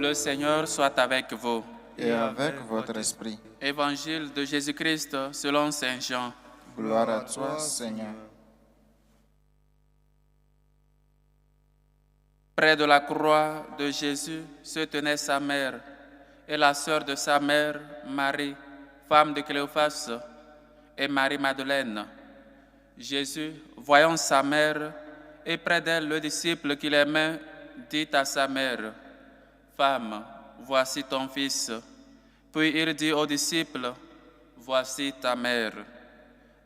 Le Seigneur soit avec vous. Et avec votre esprit. Évangile de Jésus-Christ selon saint Jean. Gloire à toi, Seigneur. Près de la croix de Jésus se tenait sa mère et la sœur de sa mère, Marie, femme de Cléophas, et Marie-Madeleine. Jésus, voyant sa mère et près d'elle le disciple qu'il aimait, dit à sa mère, « Femme, voici ton fils. » Puis il dit aux disciples, « Voici ta mère. »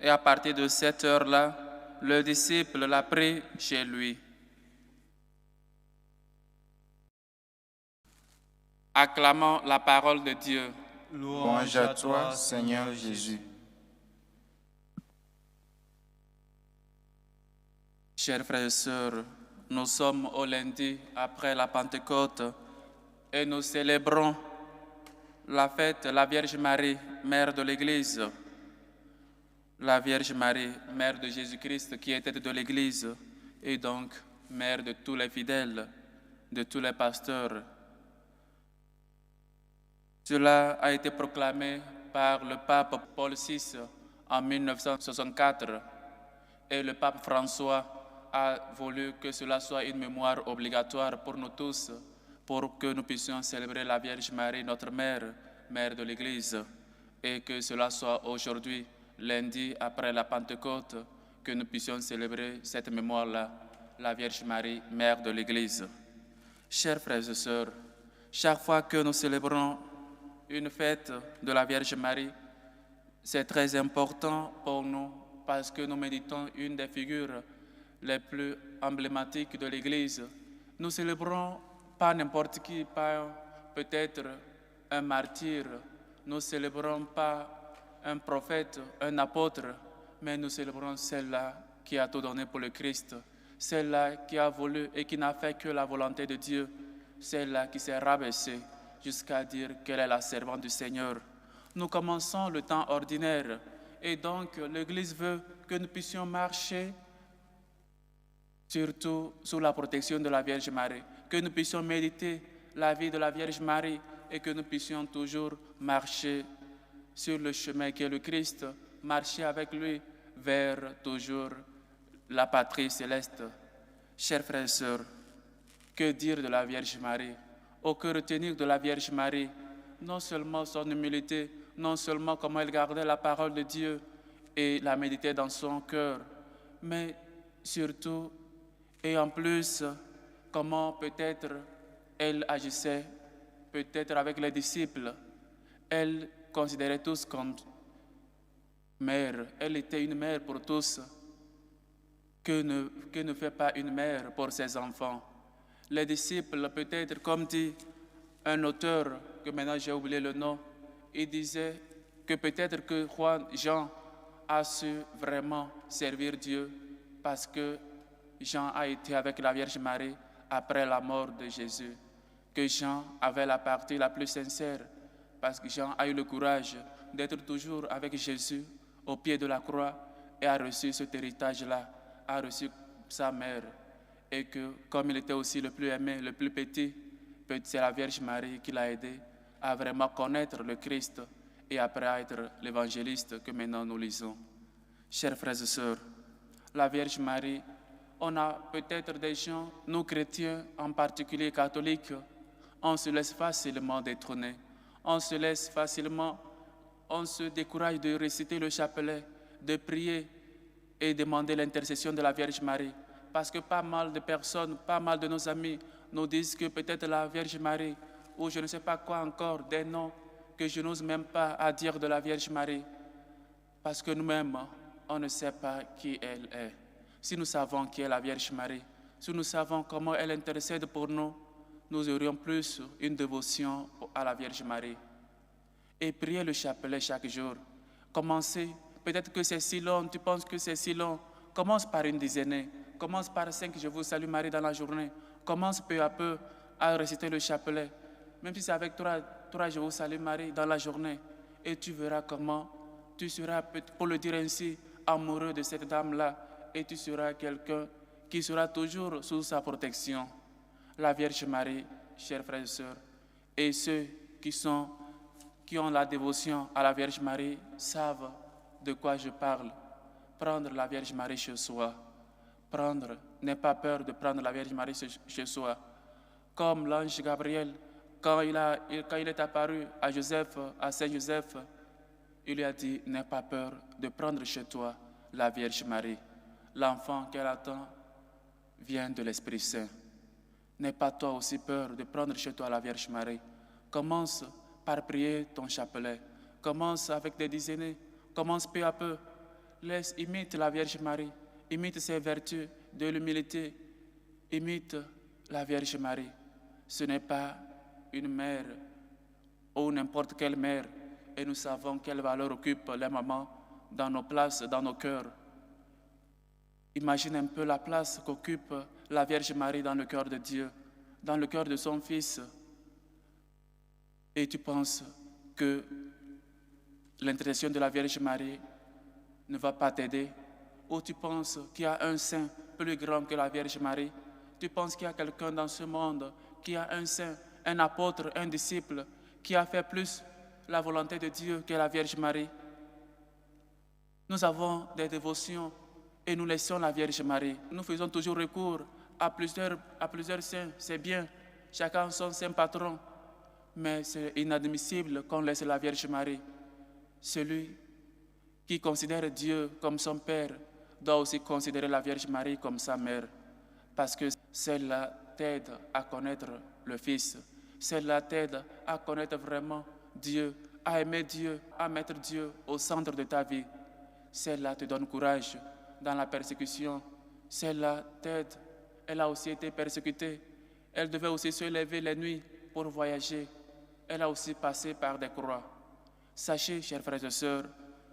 Et à partir de cette heure-là, le disciple l'a pris chez lui. Acclamons la parole de Dieu. Louange à toi, Seigneur Jésus. Chers frères et sœurs, nous sommes au lundi après la Pentecôte et nous célébrons la fête de la Vierge Marie, mère de l'Église. La Vierge Marie, mère de Jésus-Christ qui était de l'Église et donc mère de tous les fidèles, de tous les pasteurs. Cela a été proclamé par le pape Paul VI en 1964 et le pape François a voulu que cela soit une mémoire obligatoire pour nous tous, pour que nous puissions célébrer la Vierge Marie, notre mère, mère de l'Église, et que cela soit aujourd'hui, lundi après la Pentecôte, que nous puissions célébrer cette mémoire-là, la Vierge Marie, mère de l'Église. Chers frères et sœurs, chaque fois que nous célébrons une fête de la Vierge Marie, c'est très important pour nous parce que nous méditons une des figures les plus emblématiques de l'Église. Nous célébrons pas n'importe qui, pas peut-être un martyr, nous célébrons pas un prophète, un apôtre, mais nous célébrons celle-là qui a tout donné pour le Christ, celle-là qui a voulu et qui n'a fait que la volonté de Dieu, celle-là qui s'est rabaissée jusqu'à dire qu'elle est la servante du Seigneur. Nous commençons le temps ordinaire et donc l'Église veut que nous puissions marcher surtout sous la protection de la Vierge Marie, que nous puissions méditer la vie de la Vierge Marie et que nous puissions toujours marcher sur le chemin qui est le Christ, marcher avec lui vers toujours la patrie céleste. Chers frères et sœurs, que dire de la Vierge Marie? Oh, que retenir de la Vierge Marie? Non seulement son humilité, non seulement comment elle gardait la parole de Dieu et la méditait dans son cœur, mais surtout et en plus, comment peut-être elle agissait, peut-être avec les disciples. Elle considérait tous comme mère. Elle était une mère pour tous. Que ne fait pas une mère pour ses enfants? Les disciples, peut-être, comme dit un auteur, que maintenant j'ai oublié le nom, il disait que peut-être que Jean a su vraiment servir Dieu parce que Jean a été avec la Vierge Marie après la mort de Jésus, que Jean avait la partie la plus sincère, parce que Jean a eu le courage d'être toujours avec Jésus au pied de la croix et a reçu cet héritage-là, a reçu sa mère, et que comme il était aussi le plus aimé, le plus petit, c'est la Vierge Marie qui l'a aidé à vraiment connaître le Christ et après à être l'évangéliste que maintenant nous lisons. Chers frères et sœurs, la Vierge Marie, on a peut-être des gens, nous chrétiens, en particulier catholiques, on se laisse facilement détrôner. On se décourage de réciter le chapelet, de prier et demander l'intercession de la Vierge Marie. Parce que pas mal de personnes, pas mal de nos amis nous disent que peut-être la Vierge Marie, ou je ne sais pas quoi encore, des noms que je n'ose même pas à dire de la Vierge Marie. Parce que nous-mêmes, on ne sait pas qui elle est. Si nous savons qui est la Vierge Marie, si nous savons comment elle intercède pour nous, nous aurions plus une dévotion à la Vierge Marie. Et prier le chapelet chaque jour. Commencez, peut-être que c'est si long, tu penses que c'est si long. Commence par une dizaine, commence par 5 Je vous salue Marie dans la journée. Commence peu à peu à réciter le chapelet. Même si c'est avec 3 Je vous salue Marie dans la journée. Et tu verras comment tu seras, pour le dire ainsi, amoureux de cette dame-là. Et tu seras quelqu'un qui sera toujours sous sa protection. La Vierge Marie, chers frères et sœurs, Et ceux qui ont la dévotion à la Vierge Marie savent de quoi je parle. Prendre la Vierge Marie chez soi. N'aie pas peur de prendre la Vierge Marie chez soi. Comme l'ange Gabriel, quand il est apparu à Joseph, à Saint Joseph, il lui a dit, n'aie pas peur de prendre chez toi la Vierge Marie. L'enfant qu'elle attend vient de l'Esprit Saint. N'aie pas toi aussi peur de prendre chez toi la Vierge Marie. Commence par prier ton chapelet. Commence avec des dizaines. Commence peu à peu. Imite la Vierge Marie. Imite ses vertus de l'humilité. Imite la Vierge Marie. Ce n'est pas une mère ou n'importe quelle mère. Et nous savons quelle valeur occupent les mamans dans nos places, dans nos cœurs. Imagine un peu la place qu'occupe la Vierge Marie dans le cœur de Dieu, dans le cœur de son Fils. Et tu penses que l'intercession de la Vierge Marie ne va pas t'aider? Ou tu penses qu'il y a un saint plus grand que la Vierge Marie? Tu penses qu'il y a quelqu'un dans ce monde qui a un saint, un apôtre, un disciple, qui a fait plus la volonté de Dieu que la Vierge Marie? Nous avons des dévotions et nous laissons la Vierge Marie. Nous faisons toujours recours à plusieurs saints, c'est bien, chacun son saint patron, mais c'est inadmissible qu'on laisse la Vierge Marie. Celui qui considère Dieu comme son Père doit aussi considérer la Vierge Marie comme sa mère, parce que celle-là t'aide à connaître le Fils, celle-là t'aide à connaître vraiment Dieu, à aimer Dieu, à mettre Dieu au centre de ta vie. Celle-là te donne courage dans la persécution. Celle-là t'aide. Elle a aussi été persécutée. Elle devait aussi se lever les nuits pour voyager. Elle a aussi passé par des croix. Sachez, chers frères et sœurs,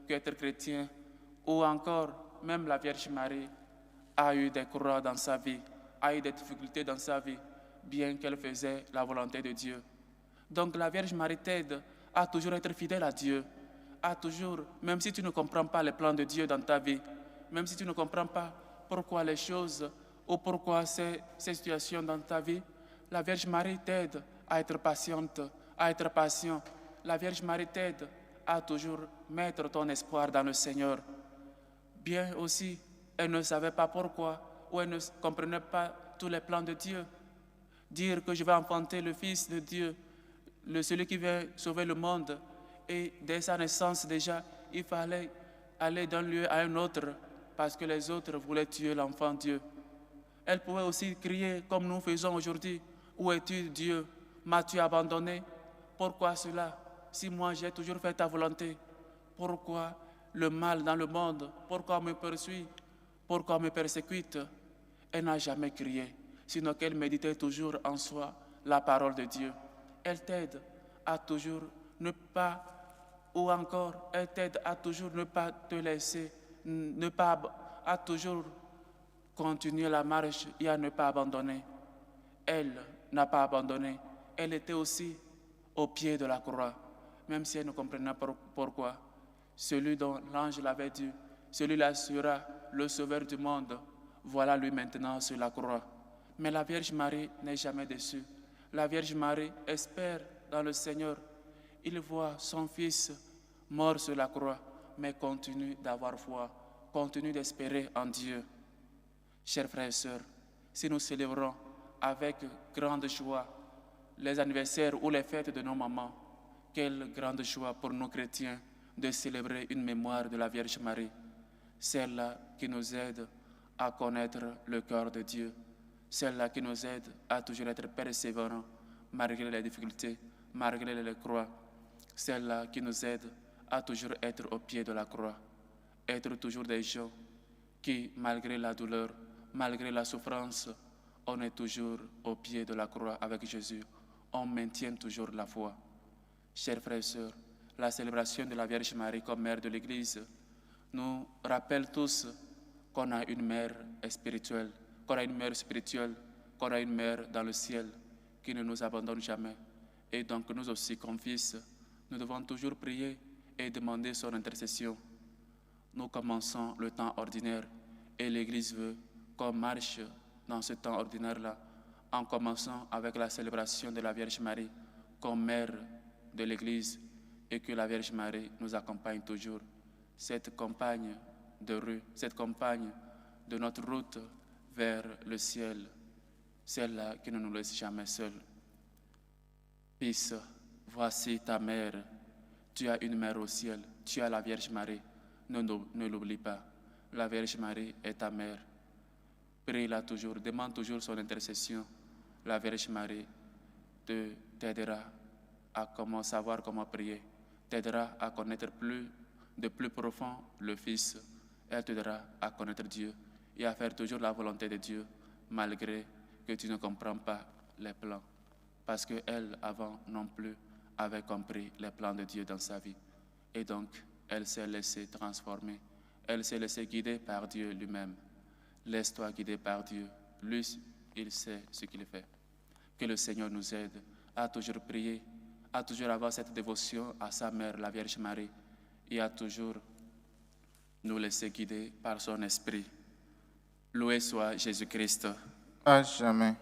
qu'être chrétien, ou encore même la Vierge Marie, a eu des croix dans sa vie, a eu des difficultés dans sa vie, bien qu'elle faisait la volonté de Dieu. Donc la Vierge Marie t'aide à toujours être fidèle à Dieu, à toujours, même si tu ne comprends pas les plans de Dieu dans ta vie, même si tu ne comprends pas pourquoi les choses ou pourquoi ces situations dans ta vie, la Vierge Marie t'aide à être patiente, à être patient. La Vierge Marie t'aide à toujours mettre ton espoir dans le Seigneur. Bien aussi, elle ne savait pas pourquoi ou elle ne comprenait pas tous les plans de Dieu. Dire que je vais enfanter le Fils de Dieu, celui qui vient sauver le monde, et dès sa naissance déjà, il fallait aller d'un lieu à un autre parce que les autres voulaient tuer l'enfant Dieu. Elle pouvait aussi crier comme nous faisons aujourd'hui, où es-tu Dieu? M'as-tu abandonné? Pourquoi cela? Si moi j'ai toujours fait ta volonté, pourquoi le mal dans le monde? Pourquoi on me poursuit? Pourquoi on me persécute? Elle n'a jamais crié, sinon qu'elle méditait toujours en soi la parole de Dieu. Elle t'aide à toujours ne pas, ou encore, elle t'aide à toujours ne pas te laisser, à toujours continuer la marche et à ne pas abandonner. Elle n'a pas abandonné. Elle était aussi au pied de la croix, même si elle ne comprenait pas pourquoi. Celui dont l'ange l'avait dit, celui-là sera le sauveur du monde. Voilà lui maintenant sur la croix. Mais la Vierge Marie n'est jamais déçue. La Vierge Marie espère dans le Seigneur. Il voit son Fils mort sur la croix, mais continue d'avoir foi, continue d'espérer en Dieu. Chers frères et sœurs, si nous célébrons avec grande joie les anniversaires ou les fêtes de nos mamans, quelle grande joie pour nous chrétiens de célébrer une mémoire de la Vierge Marie, celle-là qui nous aide à connaître le cœur de Dieu, celle-là qui nous aide à toujours être persévérants malgré les difficultés, malgré les croix, celle-là qui nous aide à toujours être au pied de la croix, être toujours des gens qui, malgré la douleur, malgré la souffrance, on est toujours au pied de la croix avec Jésus. On maintient toujours la foi. Chers frères et sœurs, la célébration de la Vierge Marie comme mère de l'Église nous rappelle tous qu'on a une mère spirituelle, qu'on a une mère spirituelle, qu'on a une mère dans le ciel qui ne nous abandonne jamais. Et donc nous aussi, comme fils, nous devons toujours prier et demander son intercession. Nous commençons le temps ordinaire et l'Église veut qu'on marche dans ce temps ordinaire-là en commençant avec la célébration de la Vierge Marie comme mère de l'Église et que la Vierge Marie nous accompagne toujours. Cette compagne de rue, cette compagne de notre route vers le ciel, celle-là qui ne nous laisse jamais seuls. Fils, voici ta mère. Tu as une mère au ciel. Tu as la Vierge Marie. Ne l'oublie pas. La Vierge Marie est ta mère. Prie-la toujours. Demande toujours son intercession. La Vierge Marie t'aidera à savoir comment prier. T'aidera à connaître de plus profond le Fils. Elle t'aidera à connaître Dieu et à faire toujours la volonté de Dieu, malgré que tu ne comprends pas les plans. Parce qu'elle, avant non plus, avait compris les plans de Dieu dans sa vie. Et donc, elle s'est laissée transformer. Elle s'est laissée guider par Dieu lui-même. Laisse-toi guider par Dieu. Lui, il sait ce qu'il fait. Que le Seigneur nous aide à toujours prier, à toujours avoir cette dévotion à sa mère, la Vierge Marie, et à toujours nous laisser guider par son esprit. Loué soit Jésus-Christ. À jamais.